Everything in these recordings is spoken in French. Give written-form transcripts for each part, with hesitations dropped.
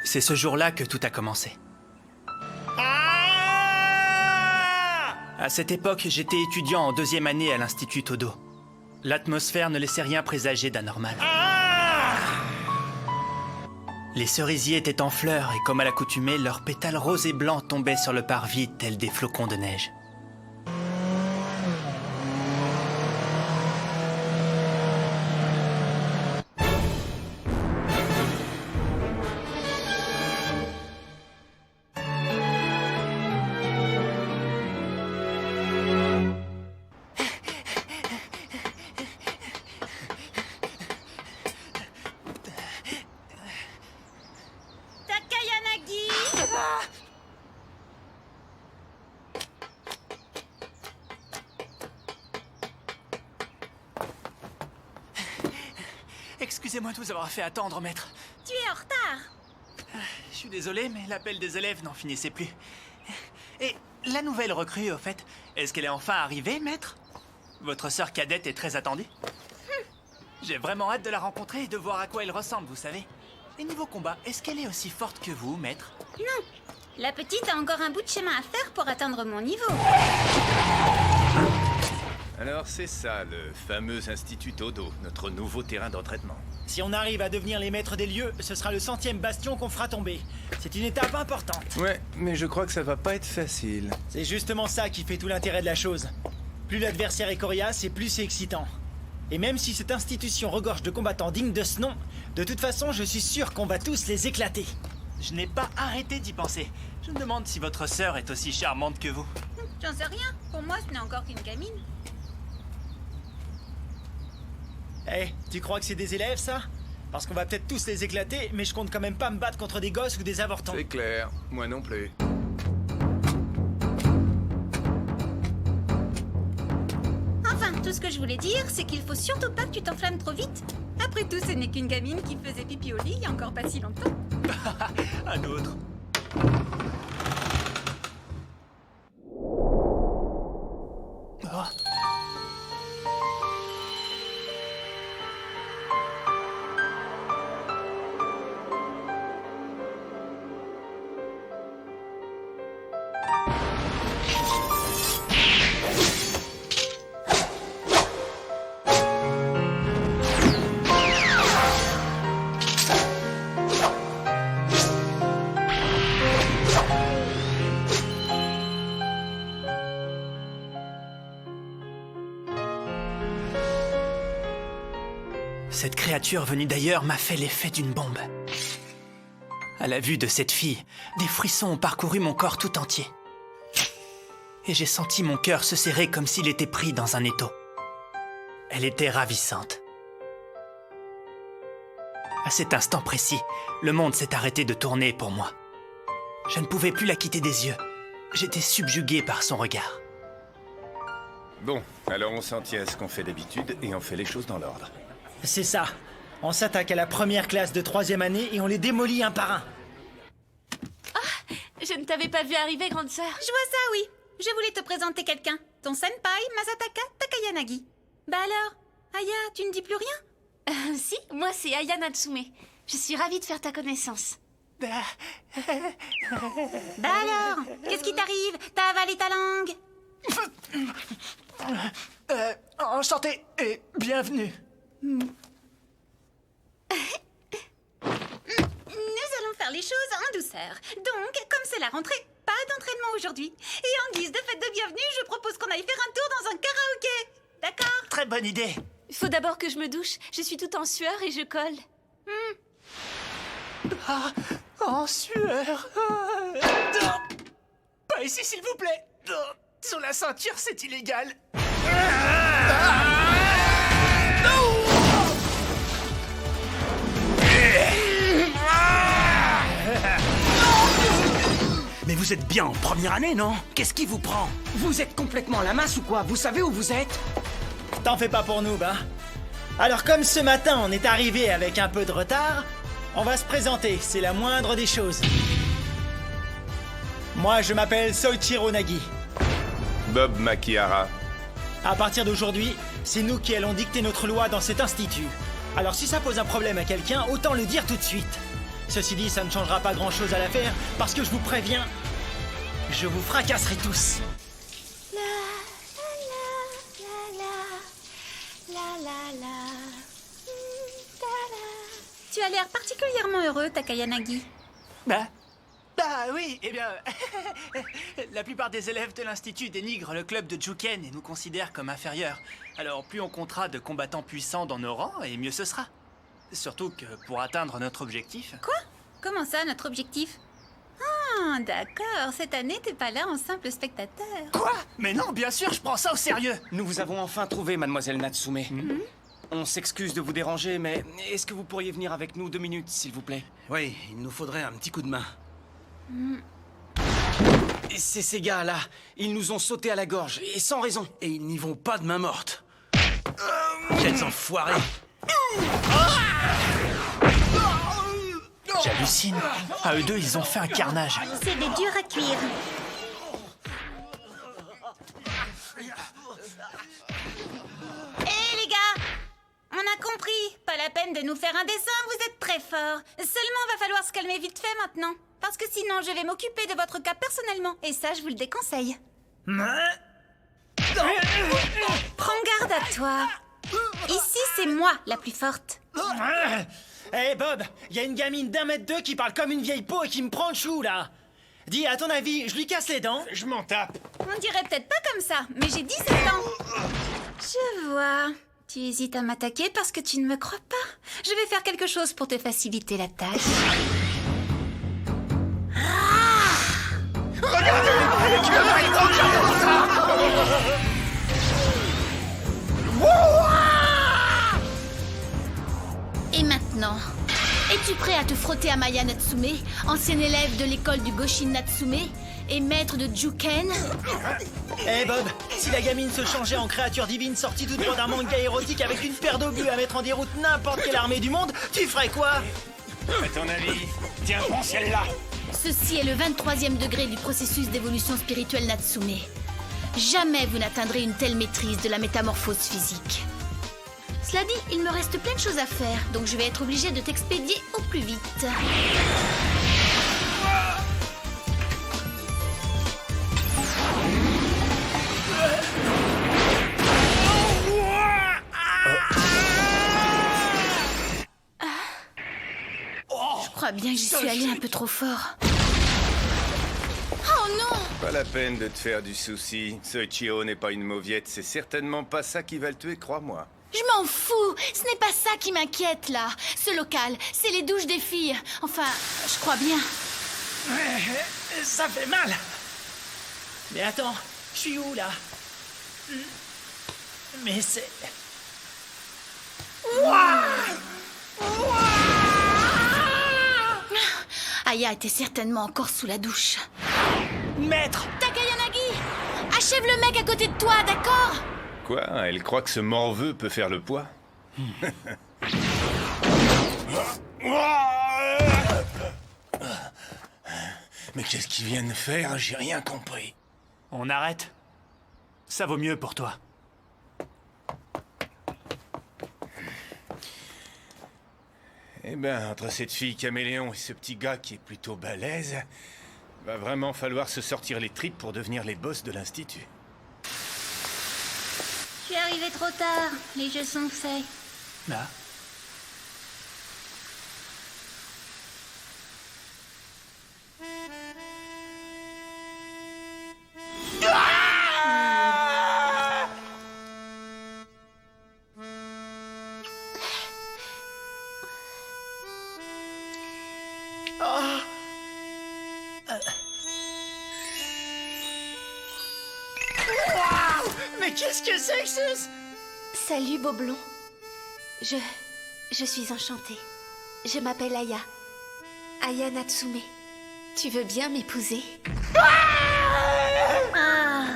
C'est ce jour-là que tout a commencé. À cette époque, j'étais étudiant en 2e année à l'Institut Todo. L'atmosphère ne laissait rien présager d'anormal. Les cerisiers étaient en fleurs et comme à l'accoutumée, leurs pétales roses et blancs tombaient sur le parvis tels des flocons de neige. Excusez-moi de vous avoir fait attendre, maître. Tu es en retard. Je suis désolé, mais l'appel des élèves n'en finissait plus. Et la nouvelle recrue, au fait, est-ce qu'elle est enfin arrivée, maître? Votre sœur cadette est très attendue. J'ai vraiment hâte de la rencontrer et de voir à quoi elle ressemble, vous savez. Et niveau combat, est-ce qu'elle est aussi forte que vous, maître? Non. La petite a encore un bout de chemin à faire pour atteindre mon niveau. Alors c'est ça, le fameux Institut Todo, notre nouveau terrain d'entraînement. Si on arrive à devenir les maîtres des lieux, ce sera le 100e bastion qu'on fera tomber. C'est une étape importante. Ouais, mais je crois que ça va pas être facile. C'est justement ça qui fait tout l'intérêt de la chose. Plus l'adversaire est coriace et plus c'est excitant. Et même si cette institution regorge de combattants dignes de ce nom, de toute façon je suis sûr qu'on va tous les éclater. Je n'ai pas arrêté d'y penser. Je me demande si votre sœur est aussi charmante que vous. J'en sais rien. Pour moi, ce n'est encore qu'une gamine. Eh, tu crois que c'est des élèves, ça? Parce qu'on va peut-être tous les éclater, mais je compte quand même pas me battre contre des gosses ou des avortons. C'est clair, moi non plus. Enfin, tout ce que je voulais dire, c'est qu'il faut surtout pas que tu t'enflammes trop vite. Après tout, ce n'est qu'une gamine qui faisait pipi au lit il y a encore pas si longtemps. Un autre. Oh. Cette créature venue d'ailleurs m'a fait l'effet d'une bombe. À la vue de cette fille, des frissons ont parcouru mon corps tout entier. Et j'ai senti mon cœur se serrer comme s'il était pris dans un étau. Elle était ravissante. À cet instant précis, le monde s'est arrêté de tourner pour moi. Je ne pouvais plus la quitter des yeux. J'étais subjugué par son regard. Bon, alors on s'en tient à ce qu'on fait d'habitude et on fait les choses dans l'ordre. C'est ça. On s'attaque à la première classe de 3e année et on les démolit un par un. Je ne t'avais pas vu arriver, grande sœur. Je vois ça, oui. Je voulais te présenter quelqu'un. Ton senpai, Masataka Takayanagi. Bah alors, Aya, tu ne dis plus rien? Si, moi c'est Aya Natsume. Je suis ravie de faire ta connaissance. Bah alors, qu'est-ce qui t'arrive? T'as avalé ta langue? Enchanté et bienvenue. Nous allons faire les choses en douceur. Donc, comme c'est la rentrée, pas d'entraînement aujourd'hui. Et en guise de fête de bienvenue, je propose qu'on aille faire un tour dans un karaoké. D'accord? Très bonne idée. Il faut d'abord que je me douche. Je suis toute en sueur et je colle. Ah, en sueur. Pas ici, s'il vous plaît. Sur la ceinture, c'est illégal. Mais vous êtes bien en première année, non? Qu'est-ce qui vous prend? Vous êtes complètement à la masse ou quoi? Vous savez où vous êtes? T'en fais pas pour nous, bah. Alors comme ce matin on est arrivé avec un peu de retard, on va se présenter, c'est la moindre des choses. Moi je m'appelle Soichiro Nagi. Bob Makihara. À partir d'aujourd'hui, c'est nous qui allons dicter notre loi dans cet institut. Alors si ça pose un problème à quelqu'un, autant le dire tout de suite. Ceci dit, ça ne changera pas grand-chose à l'affaire, parce que je vous préviens, je vous fracasserai tous. Tu as l'air particulièrement heureux, Takayanagi. Bah oui, eh bien... la plupart des élèves de l'Institut dénigrent le club de Juken et nous considèrent comme inférieurs. Alors plus on comptera de combattants puissants dans nos rangs, et mieux ce sera. Surtout que pour atteindre notre objectif... Quoi? Comment ça, notre objectif? Ah, d'accord. Cette année, t'es pas là en simple spectateur. Quoi? Mais non, bien sûr, je prends ça au sérieux. Nous vous avons enfin trouvé, mademoiselle Natsume. On s'excuse de vous déranger, mais est-ce que vous pourriez venir avec nous 2 minutes, s'il vous plaît? Oui, il nous faudrait un petit coup de main. Et c'est ces gars-là. Ils nous ont sauté à la gorge, et sans raison. Et ils n'y vont pas de main morte. Quels enfoirés! J'hallucine. À eux deux, ils ont fait un carnage. C'est des durs à cuire. Hé les gars! On a compris. Pas la peine de nous faire un dessin, vous êtes très forts. Seulement, va falloir se calmer vite fait maintenant. Parce que sinon, je vais m'occuper de votre cas personnellement. Et ça, je vous le déconseille. Prends garde à toi. Ici, c'est moi la plus forte. Hé Bob, il y a une gamine d'1m2 qui parle comme une vieille peau et qui me prend le chou là. Dis, à ton avis, je lui casse les dents? Je m'en tape. On dirait peut-être pas comme ça, mais j'ai 17 ans. Je vois. Tu hésites à m'attaquer parce que tu ne me crois pas. Je vais faire quelque chose pour te faciliter la tâche. Et maintenant, es-tu prêt à te frotter à Maya Natsume, ancienne élève de l'école du Goshin Natsume et maître de Juken? Hé Bob, si la gamine se changeait en créature divine sortie tout droit d'un manga érotique avec une paire d'obus à mettre en déroute n'importe quelle armée du monde, tu ferais quoi? À ton avis? Tiens, prends celle-là. Ceci est le 23e degré du processus d'évolution spirituelle Natsume. Jamais vous n'atteindrez une telle maîtrise de la métamorphose physique. Cela dit, il me reste plein de choses à faire, donc je vais être obligée de t'expédier au plus vite. Je crois bien que j'y suis allée un peu trop fort. Oh non! Pas la peine de te faire du souci. Ce Chio n'est pas une mauviette, c'est certainement pas ça qui va le tuer, crois-moi. Je m'en fous! Ce n'est pas ça qui m'inquiète, là. Ce local, c'est les douches des filles. Enfin, je crois bien. Ça fait mal. Mais attends, je suis où là? Mais c'est... Aya était certainement encore sous la douche. Maître! Takayanagi! Achève le mec à côté de toi, d'accord? Quoi? Elle croit que ce morveux peut faire le poids? Mais qu'est-ce qu'ils viennent faire? J'ai rien compris. On arrête. Ça vaut mieux pour toi. Eh ben, entre cette fille caméléon et ce petit gars qui est plutôt balèze, va vraiment falloir se sortir les tripes pour devenir les boss de l'Institut. Je suis arrivée trop tard. Les jeux sont faits. Là. Mais qu'est-ce que c'est que ça? Salut, Boblon. Je suis enchantée. Je m'appelle Aya. Aya Natsume. Tu veux bien m'épouser? Ah,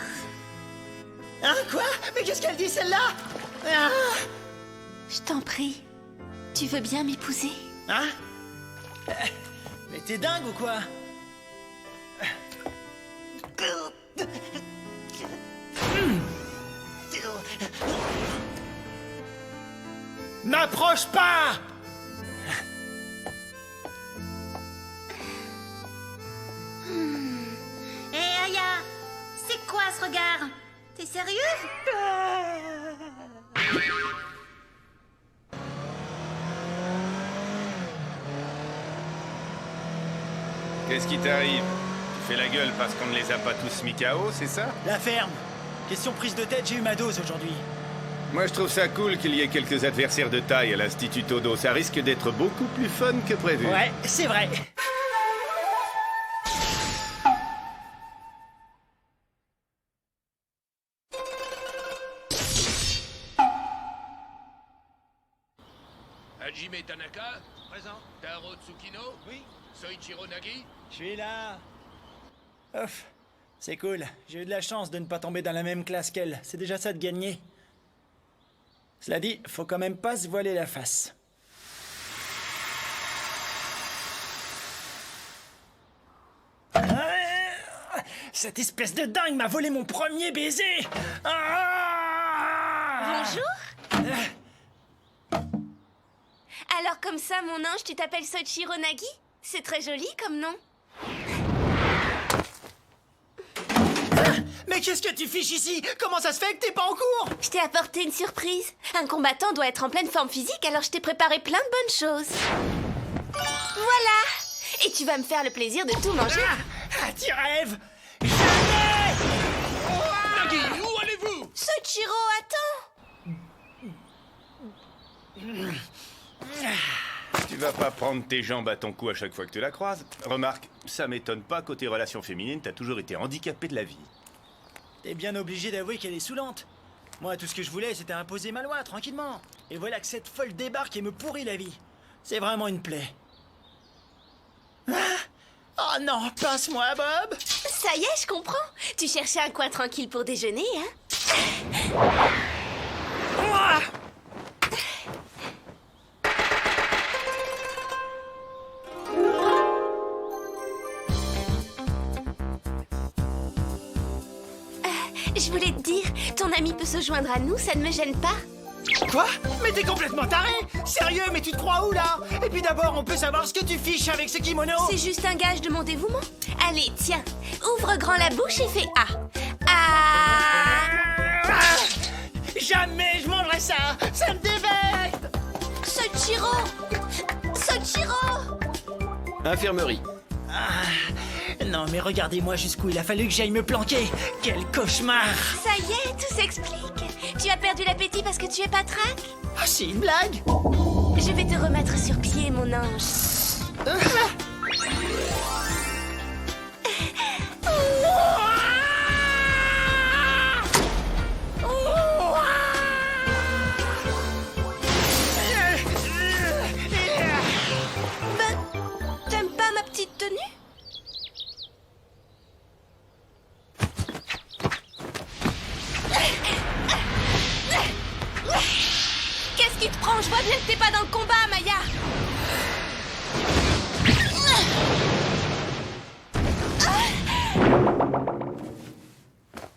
Hein, quoi? Mais qu'est-ce qu'elle dit celle-là? Ah. Je t'en prie. Tu veux bien m'épouser? Hein? Mais t'es dingue ou quoi? N'approche pas! à ce regard. T'es sérieuse? Qu'est-ce qui t'arrive? Tu fais la gueule parce qu'on ne les a pas tous mis KO, c'est ça? La ferme. Question prise de tête, j'ai eu ma dose aujourd'hui. Moi, je trouve ça cool qu'il y ait quelques adversaires de taille à l'Institut Todo. Ça risque d'être beaucoup plus fun que prévu. Ouais, c'est vrai. Hajime Tanaka? Présent. Taro Tsukino? Oui. Soichiro Nagi? Je suis là. Ouf, c'est cool. J'ai eu de la chance de ne pas tomber dans la même classe qu'elle. C'est déjà ça de gagner. Cela dit, faut quand même pas se voiler la face. Cette espèce de dingue m'a volé mon premier baiser. Bonjour. Alors comme ça, mon ange, tu t'appelles Soichiro Nagi? C'est très joli comme nom. Mais qu'est-ce que tu fiches ici? Comment ça se fait que t'es pas en cours? Je t'ai apporté une surprise. Un combattant doit être en pleine forme physique, alors je t'ai préparé plein de bonnes choses. Voilà. Et tu vas me faire le plaisir de tout manger. Ah, tu rêves? Jamais! Nagi, où allez-vous? Soichiro, attends. Tu vas pas prendre tes jambes à ton cou à chaque fois que tu la croises. Remarque, ça m'étonne pas, côté relations féminines, t'as toujours été handicapé de la vie. T'es bien obligé d'avouer qu'elle est saoulante. Moi, tout ce que je voulais, c'était imposer ma loi, tranquillement. Et voilà que cette folle débarque et me pourrit la vie. C'est vraiment une plaie. Ah! Oh non, passe-moi, Bob! Ça y est, je comprends. Tu cherchais un coin tranquille pour déjeuner, hein? Ouah! Je voulais te dire, ton ami peut se joindre à nous, ça ne me gêne pas. Quoi? Mais t'es complètement taré! Sérieux, mais tu te crois où, là? Et puis d'abord, on peut savoir ce que tu fiches avec ce kimono? C'est juste un gage de mon dévouement. Allez, tiens, ouvre grand la bouche et fais A. Ah! Jamais je mangerai ça! Ça me dévecte! Soichiro! Soichiro! Infirmerie. Non, mais regardez-moi jusqu'où il a fallu que j'aille me planquer! Quel cauchemar! Ça y est, tout s'explique. Tu as perdu l'appétit parce que tu es patraque? Ah, c'est une blague? Je vais te remettre sur pied, mon ange. Ben, t'aimes pas ma petite tenue? Qu'est-ce qui te prend? Je vois bien que t'es pas dans le combat, Maya.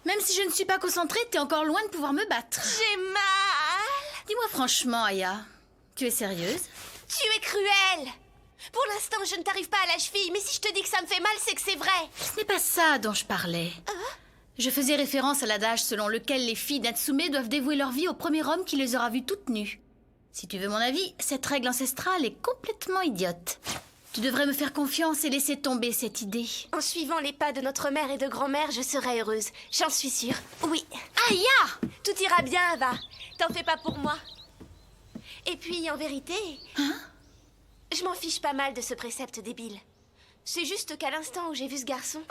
Même si je ne suis pas concentrée, t'es encore loin de pouvoir me battre. J'ai mal. Dis-moi franchement, Aya, tu es sérieuse? Tu es cruelle. Pour l'instant, je ne t'arrive pas à la cheville, mais si je te dis que ça me fait mal, c'est que c'est vrai. Ce n'est pas ça dont je parlais. Je faisais référence à l'adage selon lequel les filles Natsume doivent dévouer leur vie au premier homme qui les aura vues toutes nues. Si tu veux mon avis, cette règle ancestrale est complètement idiote. Tu devrais me faire confiance et laisser tomber cette idée. En suivant les pas de notre mère et de grand-mère, je serai heureuse. J'en suis sûre. Oui. Aya! Tout ira bien, Ava. T'en fais pas pour moi. Et puis, en vérité, je m'en fiche pas mal de ce précepte débile. C'est juste qu'à l'instant où j'ai vu ce garçon,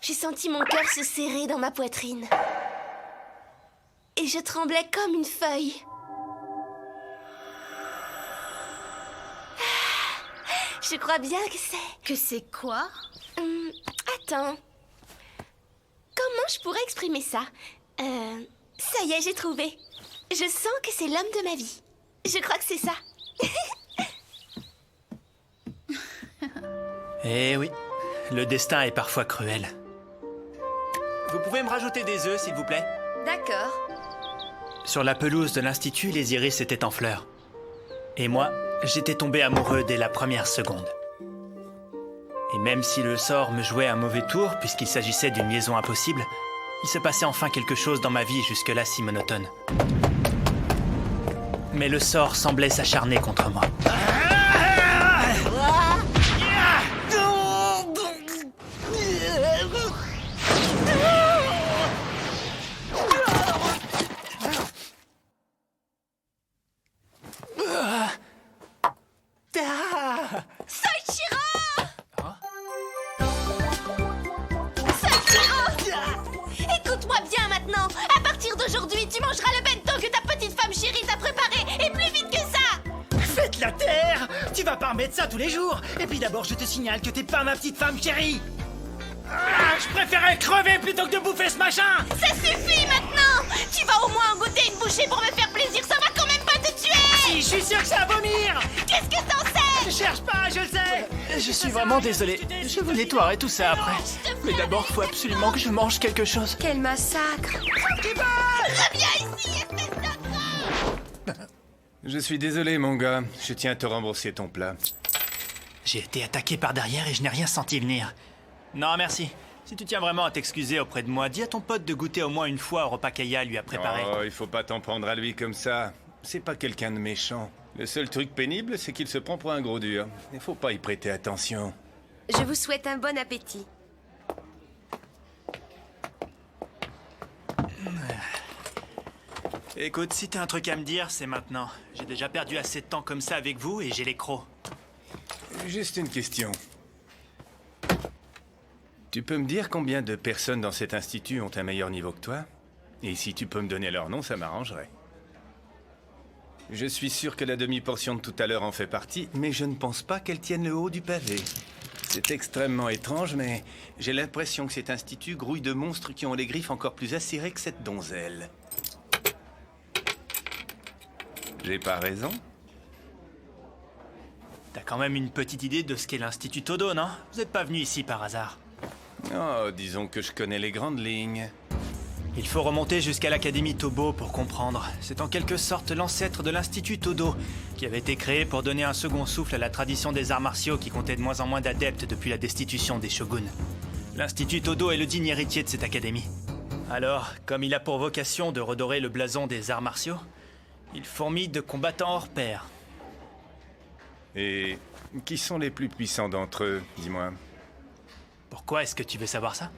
j'ai senti mon cœur se serrer dans ma poitrine. Et je tremblais comme une feuille. Je crois bien que c'est... Que c'est quoi? Attends. Comment je pourrais exprimer ça? Ça y est, j'ai trouvé. Je sens que c'est l'homme de ma vie. Je crois que c'est ça. Eh oui, le destin est parfois cruel. Vous pouvez me rajouter des œufs, s'il vous plaît? D'accord. Sur la pelouse de l'Institut, les iris étaient en fleurs. Et moi, j'étais tombé amoureux dès la première seconde. Et même si le sort me jouait un mauvais tour, puisqu'il s'agissait d'une liaison impossible, il se passait enfin quelque chose dans ma vie jusque-là si monotone. Mais le sort semblait s'acharner contre moi. Écoute-moi bien maintenant. À partir d'aujourd'hui, tu mangeras le bento que ta petite femme chérie t'a préparé, et plus vite que ça. Faites la terre! Tu vas pas remettre ça tous les jours! Et puis d'abord, je te signale que t'es pas ma petite femme chérie! Je préférais crever plutôt que de bouffer ce machin! Ça suffit maintenant. Tu vas au moins en goûter une bouchée pour me faire plaisir. Ça va quand même pas te tuer. Si, je suis sûr que ça va vomir! Qu'est-ce que t'en sais? Cherche pas, je le sais! Je suis vraiment désolé. Je vous nettoierai tout ça après. Mais d'abord, faut absolument que je mange quelque chose. Quel massacre. Reviens ici, espèce de... Je suis désolé, mon gars. Je tiens à te rembourser ton plat. J'ai été attaqué par derrière et je n'ai rien senti venir. Non, merci. Si tu tiens vraiment à t'excuser auprès de moi, dis à ton pote de goûter au moins une fois au repas qu'Aya lui a préparé. Oh, il faut pas t'en prendre à lui comme ça. C'est pas quelqu'un de méchant. Le seul truc pénible, c'est qu'il se prend pour un gros dur. Il faut pas y prêter attention. Je vous souhaite un bon appétit. Écoute, si t'as un truc à me dire, c'est maintenant. J'ai déjà perdu assez de temps comme ça avec vous et j'ai les crocs. Juste une question. Tu peux me dire combien de personnes dans cet institut ont un meilleur niveau que toi? Et si tu peux me donner leur nom, ça m'arrangerait. Je suis sûr que la demi-portion de tout à l'heure en fait partie, mais je ne pense pas qu'elle tienne le haut du pavé. C'est extrêmement étrange, mais j'ai l'impression que cet institut grouille de monstres qui ont les griffes encore plus acérées que cette donzelle. J'ai pas raison? T'as quand même une petite idée de ce qu'est l'Institut Todo, non? Vous êtes pas venu ici par hasard. Oh, disons que je connais les grandes lignes. Il faut remonter jusqu'à l'Académie Tobo pour comprendre. C'est en quelque sorte l'ancêtre de l'Institut Todo, qui avait été créé pour donner un second souffle à la tradition des arts martiaux qui comptait de moins en moins d'adeptes depuis la destitution des shoguns. L'Institut Todo est le digne héritier de cette académie. Alors, comme il a pour vocation de redorer le blason des arts martiaux, il fourmille de combattants hors pair. Et qui sont les plus puissants d'entre eux, dis-moi? Pourquoi est-ce que tu veux savoir ça?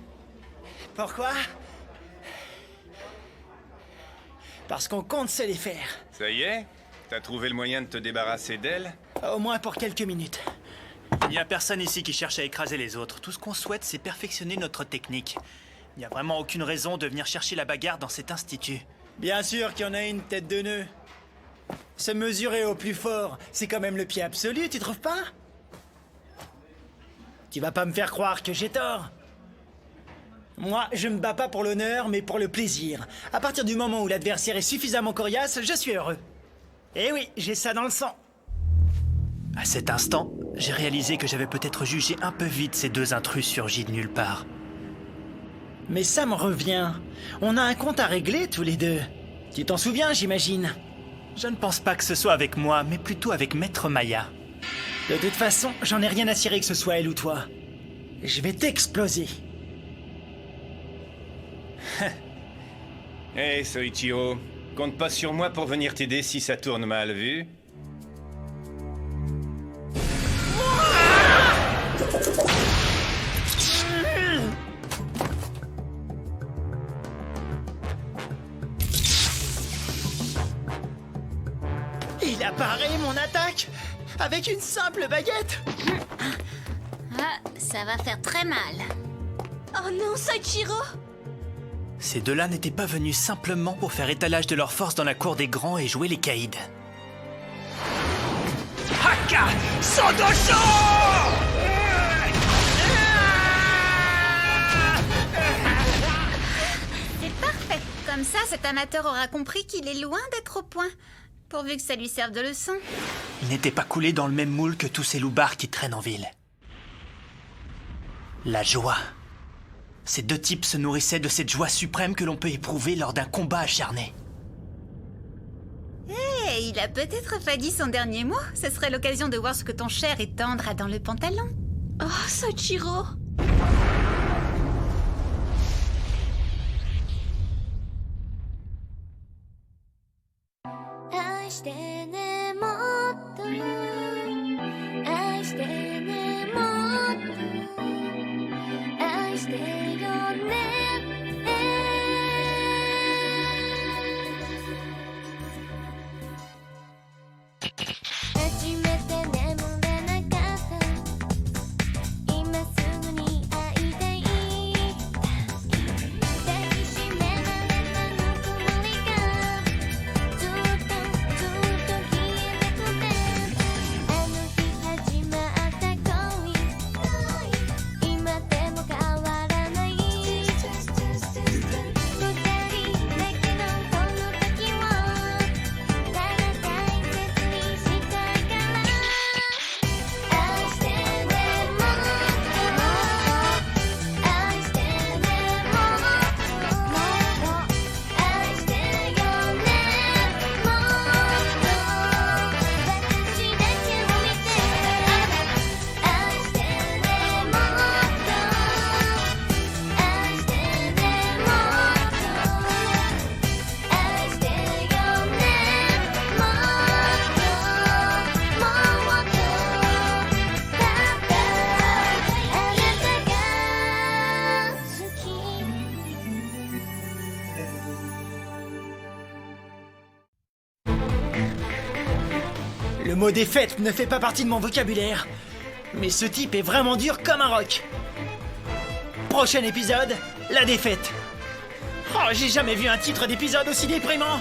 Pourquoi? Parce qu'on compte se les faire. Ça y est? T'as trouvé le moyen de te débarrasser d'elle? Au moins pour quelques minutes. Il n'y a personne ici qui cherche à écraser les autres. Tout ce qu'on souhaite, c'est perfectionner notre technique. Il n'y a vraiment aucune raison de venir chercher la bagarre dans cet institut. Bien sûr qu'il y en a une tête de nœud. Se mesurer au plus fort, c'est quand même le pied absolu, tu trouves pas? Tu vas pas me faire croire que j'ai tort. Moi, je me bats pas pour l'honneur, mais pour le plaisir. À partir du moment où l'adversaire est suffisamment coriace, je suis heureux. Eh oui, j'ai ça dans le sang. À cet instant, j'ai réalisé que j'avais peut-être jugé un peu vite ces deux intrus surgis de nulle part. Mais ça me revient. On a un compte à régler tous les deux. Tu t'en souviens, j'imagine? Je ne pense pas que ce soit avec moi, mais plutôt avec Maître Maya. De toute façon, j'en ai rien à cirer que ce soit elle ou toi. Je vais t'exploser. Hé, Soichiro, compte pas sur moi pour venir t'aider si ça tourne mal, vu? Il a paré mon attaque avec une simple baguette. Ah, ça va faire très mal. Oh non, Soichiro! Ces deux-là n'étaient pas venus simplement pour faire étalage de leur force dans la cour des grands et jouer les caïds. Haka Sodosho! C'est parfait. Comme ça, cet amateur aura compris qu'il est loin d'être au point. Pourvu que ça lui serve de leçon. Il n'était pas coulé dans le même moule que tous ces loupards qui traînent en ville. La joie. Ces deux types se nourrissaient de cette joie suprême que l'on peut éprouver lors d'un combat acharné. Eh, il a peut-être pas dit son dernier mot. Ce serait l'occasion de voir ce que ton cher et tendre a dans le pantalon. Oh, Soichiro. Le mot défaite ne fait pas partie de mon vocabulaire. Mais ce type est vraiment dur comme un roc. Prochain épisode, la défaite. Oh, j'ai jamais vu un titre d'épisode aussi déprimant.